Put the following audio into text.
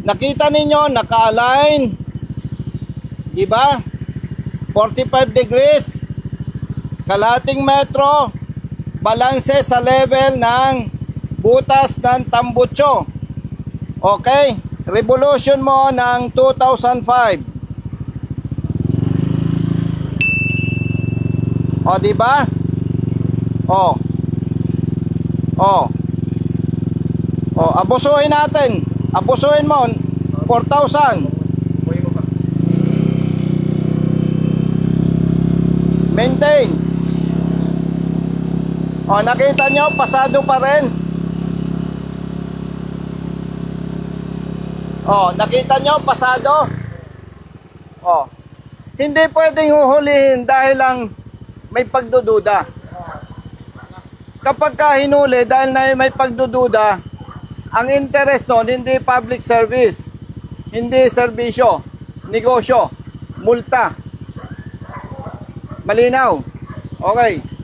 Nakita ninyo, naka-align. Diba? 45 degrees. Kalating metro. Balanse sa level ng butas ng tambutso. Okay? Revolution mo ng 2005. O, diba? O. O. O, abusuhin natin. Abusuhin mo. 4,000. Maintain. O, nakita nyo, pasado pa rin. O, nakita nyo, pasado. O, hindi pwedeng huhulihin dahil lang may pagdududa. Kapag ka hinuli dahil na may pagdududa, ang interest nun hindi public service, hindi serbisyo, negosyo, multa. Malinaw? Okay.